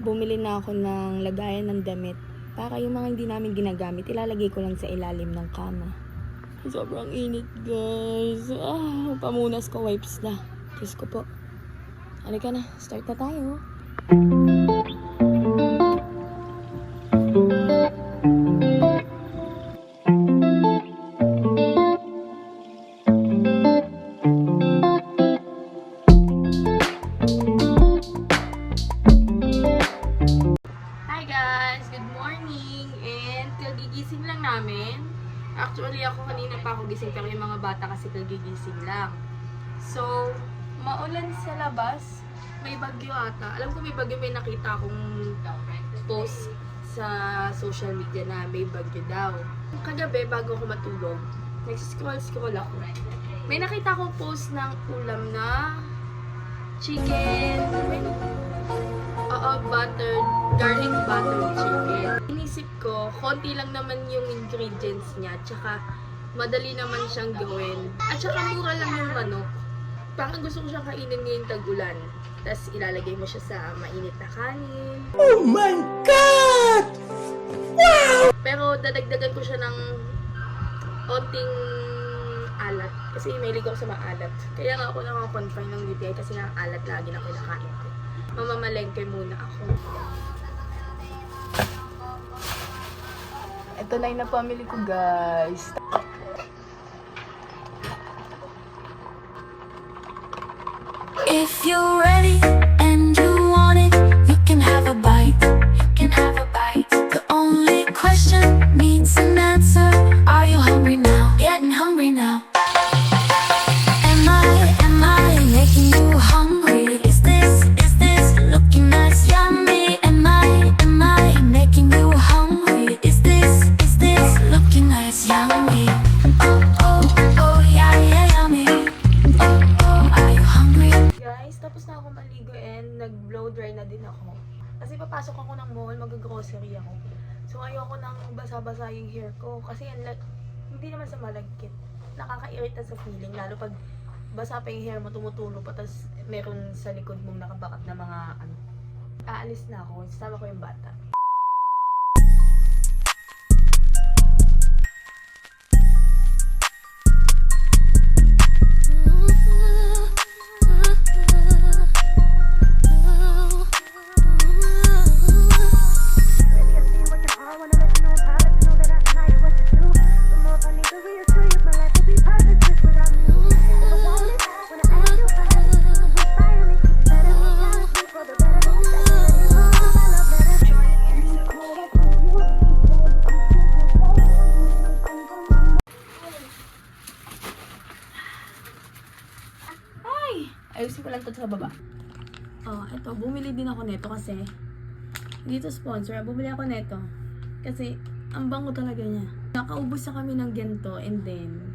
bumili na ako ng lagayan ng damit. Para yung mga hindi namin ginagamit, ilalagay ko lang sa ilalim ng kama. Sobrang init, guys. Pamunas ko, wipes na. Diyos ko po. Halika na, start na tayo. Gigising lang namin. Actually, ako kanina pa ako gising pero yung mga bata kasi kagigising lang. So, maulan sa labas. May bagyo ata. Alam ko may bagyo, may nakita akong post sa social media na may bagyo daw. Kagabi, bago ako matulog, nag-scroll ako. May nakita akong post ng ulam na chicken. Garlic buttered chicken. Inisip ko, konti lang naman yung ingredients niya, tsaka madali naman siyang gawin. At tsaka mura lang yung manok. Parang gusto ko siyang kainin ngayong tag-ulan. Tapos ilalagay mo siya sa mainit na kanin. Oh my God! Wow! Pero dadagdagan ko siya ng onting alat. Kasi mahilig ako sa maalat. Kaya nga ako nakakonfine ng UTI kasi nga alat lagi na kinakain ko. Mamamalengke muna ako. Ito na yung na-family ko, guys. If you're ready and you want it, you can have a bite. You can have a bite. The only question needs an answer. Are you hungry now? Getting hungry now. Am I making you hungry? Is this looking nice, yummy? Am I making you hungry? Is this looking nice, yummy? Oh, yeah, yummy. Oh, are you hungry? Guys, tapos na ako maligo and nag-blow dry na din ako. Kasi papasok ako ng mall, mag-grocery ako. So ayoko nang basa-basa yung hair ko. Kasi hindi naman sa malagkit. Nakakairita sa feeling, lalo pag basa pa yung hair mo, tumutulo pa, tapos meron sa likod mong nakabakat na mga aalis na ako, sama ko yung bata. Ayusin ko lang ito sa baba. Eto, bumili din ako neto kasi dito sponsor, bumili ako neto kasi ang bango talaga niya. Nakaubos na kami ng ganito and then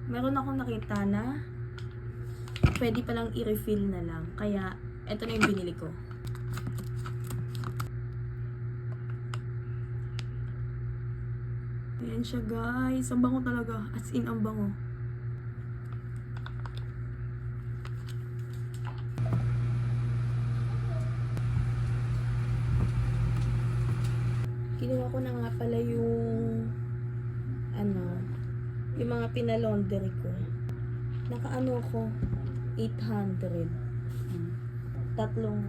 meron akong nakita na pwede palang i-refill na lang. Kaya eto na yung binili ko. Ayan siya, guys. Ang bango talaga. As in, ang bango. Kinuha ko na nga pala yung yung mga pinalaundry ko. Nakaano ko 800. Tatlong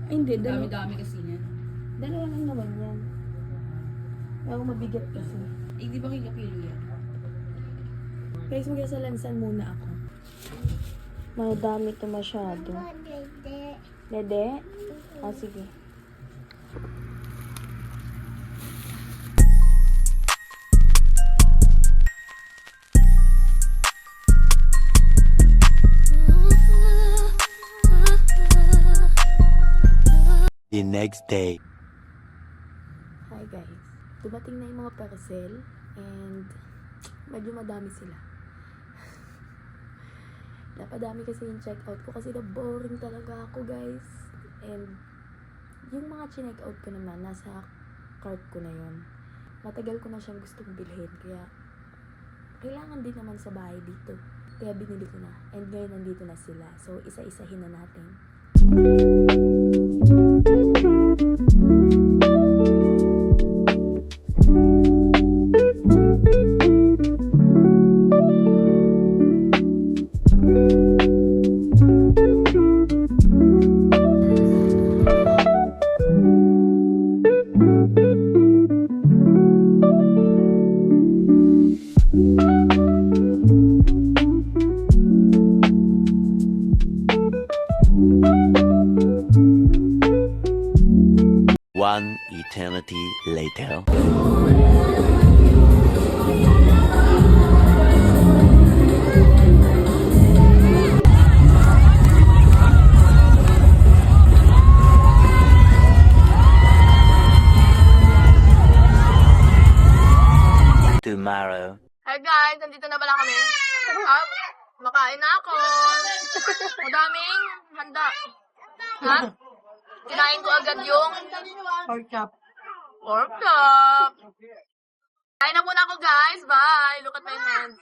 Ay, hindi, Dami-dami kasi yan. dalawa lang naman yan. Ako mabigat kasi. Eh, di ba kilo yan? Guys, magsasalansan muna ako. Madami to masyado. Dede? O, sige. The next day. Hi guys. Dumating na yung mga parcel and medyo madami sila. Napadami kasi yung checkout ko kasi na-boring talaga ako, guys. And yung mga chineck-out ko naman, nasa cart ko na yon. Matagal ko na siyang gustong bilhin, kaya kailangan din naman sa bahay dito. Kaya binili ko na. And ngayon nandito na sila. So, isa-isahin na natin. One eternity later. Tomorrow. Hi guys, nandito na pala kami. Makain na ako. Madaming handa. Ha? Kinain ko agad yung Pork chop. pork chop. Kain na muna ako guys. Bye. Look at my hands.